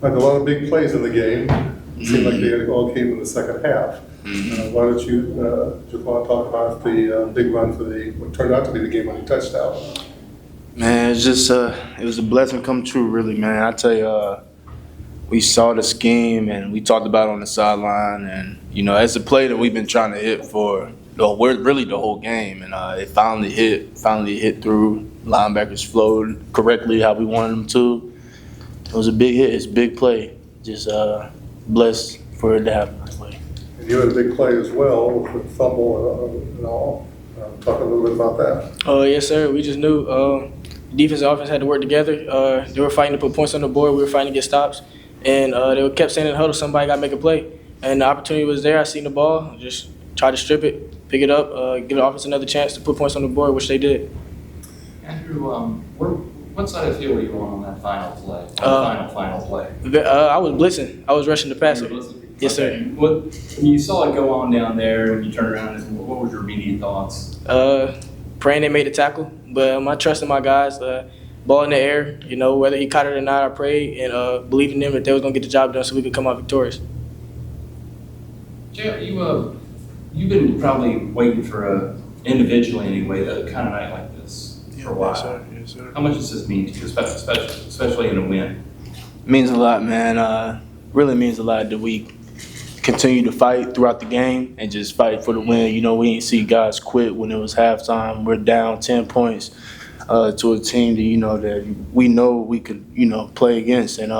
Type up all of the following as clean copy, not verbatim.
Had a lot of big plays in the game. It seemed like they all came in the second half. Why don't you, Ja'Quan, talk about the big run for what turned out to be the game-winning touchdown? Man, it's just it was a blessing come true, really, man. I tell you, we saw the scheme and we talked about it on the sideline, and it's a play that we've been trying to hit for really the whole game, and it finally hit through. Linebackers flowed correctly how we wanted them to. It was a big hit. It's a big play. Just blessed for it to happen that way. And you had a big play as well with the fumble and all. Talk a little bit about that. Yes, sir. We just knew defense and offense had to work together. They were fighting to put points on the board. We were fighting to get stops. And they kept saying in the huddle, somebody got to make a play. And the opportunity was there. I seen the ball. Just tried to strip it, pick it up, give the offense another chance to put points on the board, which they did. Andrew, what side of the field were you on that final play? Final play? I was blitzing. I was rushing the passer. Yes, sir. When you saw it go on down there and you turned around, what were your immediate thoughts? Praying they made the tackle, but I trusted my guys. Ball in the air, whether he caught it or not, I prayed and believed in them that they was going to get the job done so we could come out victorious. Jay, you've been probably waiting for individually anyway, a kind of night like this for a while. Yes, sir. How much does this mean to you, especially in a win? It means a lot, man. Really means a lot that we continue to fight throughout the game and just fight for the win. We ain't see guys quit when it was halftime. We're down 10 points to a team that that we know we could play against, and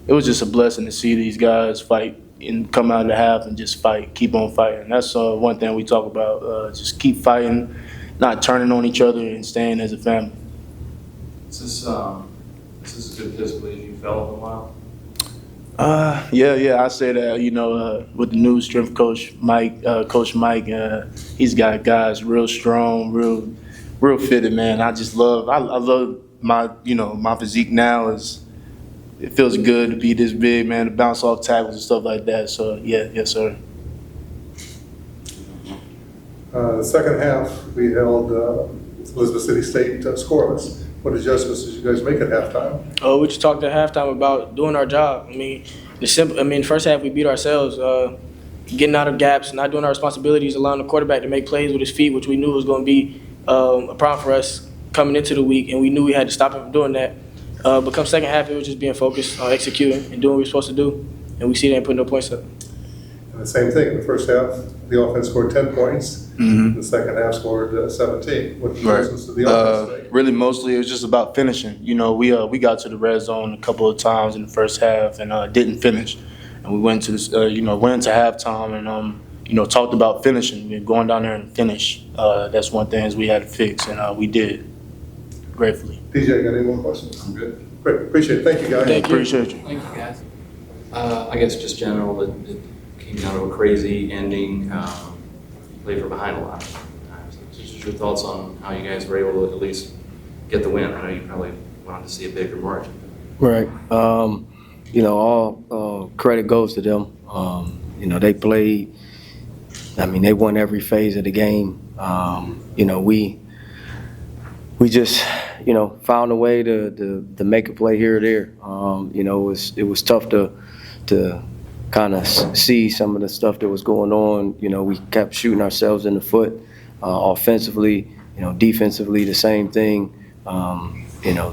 it was just a blessing to see these guys fight and come out of the half and just fight, keep on fighting. That's one thing we talk about. Just keep fighting, not turning on each other, and staying as a family. Is this as good physically as you felt in a while? Yeah, I say that, with the new strength coach, Coach Mike, he's got guys real strong, real fitted, man. I love my, my physique now it feels good to be this big, man, to bounce off tackles and stuff like that. So, yes, sir. The second half, we held Elizabeth City State scoreless. What adjustments did you guys make at halftime? We just talked at halftime about doing our job. First half we beat ourselves, getting out of gaps, not doing our responsibilities, allowing the quarterback to make plays with his feet, which we knew was going to be a problem for us coming into the week, and we knew we had to stop him from doing that. But come second half, it was just being focused on executing and doing what we were supposed to do, and we see they ain't putting no points up. And the same thing, in the first half, the offense scored 10 points. The second half scored 17. What adjustments did the offense make? Really, mostly it was just about finishing. We got to the red zone a couple of times in the first half and didn't finish. And we went to went into halftime and talked about finishing. We were going down there and finish. That's one thing we had to fix, and we did. Gratefully. DJ, got any more questions? I'm good. Great, appreciate it. Thank you, guys. Thank you. Appreciate you. Thank you, guys. I guess just general, it came down to a crazy ending. Played from behind a lot of times. Just your thoughts on how you guys were able to at least get the win. I know you probably wanted to see a bigger margin. Right. All credit goes to them. They played. They won every phase of the game. We just, found a way to make a play here or there. It was tough to kind of see some of the stuff that was going on. We kept shooting ourselves in the foot offensively, defensively, the same thing.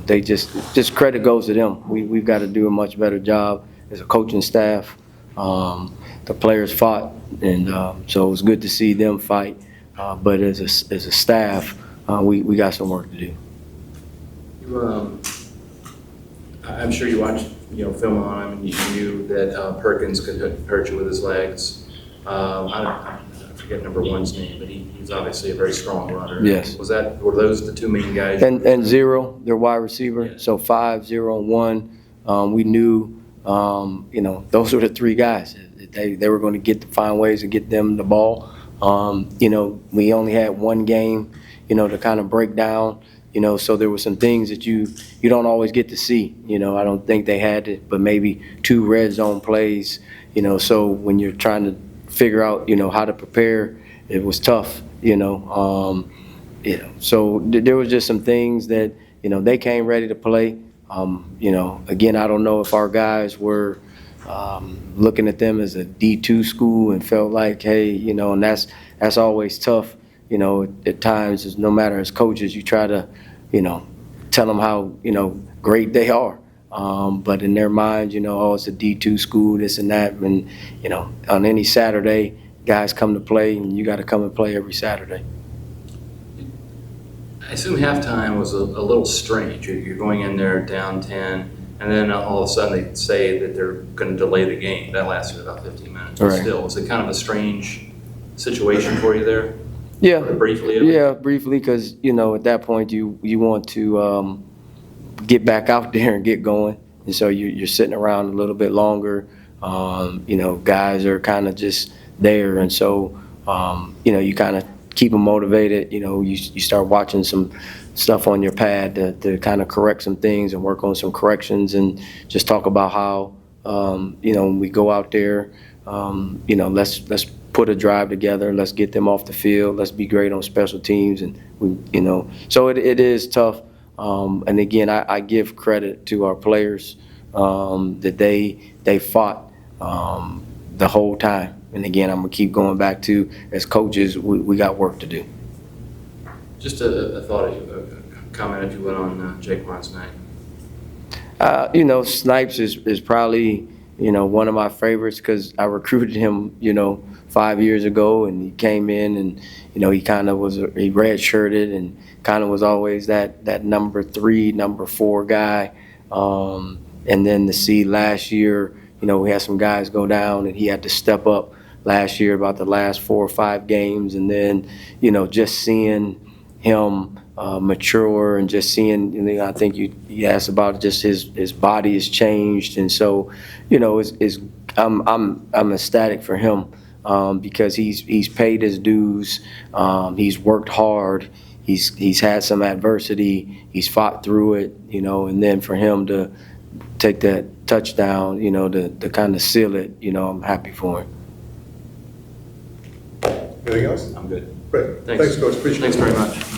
They just credit goes to them. We've got to do a much better job as a coaching staff. The players fought, and so it was good to see them fight. But as a staff, we got some work to do. I'm sure you watched film on him, and you knew that Perkins could hurt you with his legs. I forget number one's name, but he's obviously a very strong runner. Yes. Were those the two main guys? And 0, their wide receiver. Yeah. So 5, 0, and 1. We knew, those were the three guys. They were going to find ways to get them the ball. We only had one game, to kind of break down. So there were some things that you don't always get to see. I don't think they had it, but maybe 2 red zone plays. So when you're trying to figure out, how to prepare, it was tough. So there was just some things that they came ready to play. You know, again, I don't know if our guys were looking at them as a D2 school and felt like, hey, you know, and that's always tough. You know, at times, no matter as coaches, you try to, you know, tell them how, you know, great they are. But in their minds, you know, oh, it's a D2 school, this and that. And, you know, on any Saturday, guys come to play, and you got to come and play every Saturday. I assume halftime was a little strange. You're going in there down 10, and then all of a sudden they say that they're going to delay the game. That lasted about 15 minutes. But Right. still, was it kind of a strange situation for you there? Yeah, Briefly, at least? yeah, briefly, because, you know, at that point you want to get back out there and get going, and so you're sitting around a little bit longer. You know, guys are kind of just there, and so you know, you kind of keep them motivated. You know, you start watching some stuff on your pad to kind of correct some things and work on some corrections, and just talk about how you know, when we go out there, you know, let's put a drive together. Let's get them off the field. Let's be great on special teams, and we, you know, so it is tough. And again, I give credit to our players that they fought the whole time. And again, I'm gonna keep going back to, as coaches, we got work to do. Just a thought, a comment if you went on Ja'Quan Snipes. You know, Snipes is probably, you know, one of my favorites because I recruited him, you know, 5 years ago, and he came in and, you know, he kind of was, he redshirted and kind of was always that number 3, number 4 guy. And then to see last year, you know, we had some guys go down and he had to step up last year about the last 4 or 5 games. And then, you know, just seeing him mature and just seeing, you know, I think you asked about just his body has changed. And so, you know, I'm ecstatic for him. Because he's paid his dues, he's worked hard, he's had some adversity, he's fought through it, you know, and then for him to take that touchdown, you know, to kind of seal it, you know, I'm happy for him. Anything else? I'm good. Great. Thanks. Thanks, Coach. Appreciate it. Thanks very much.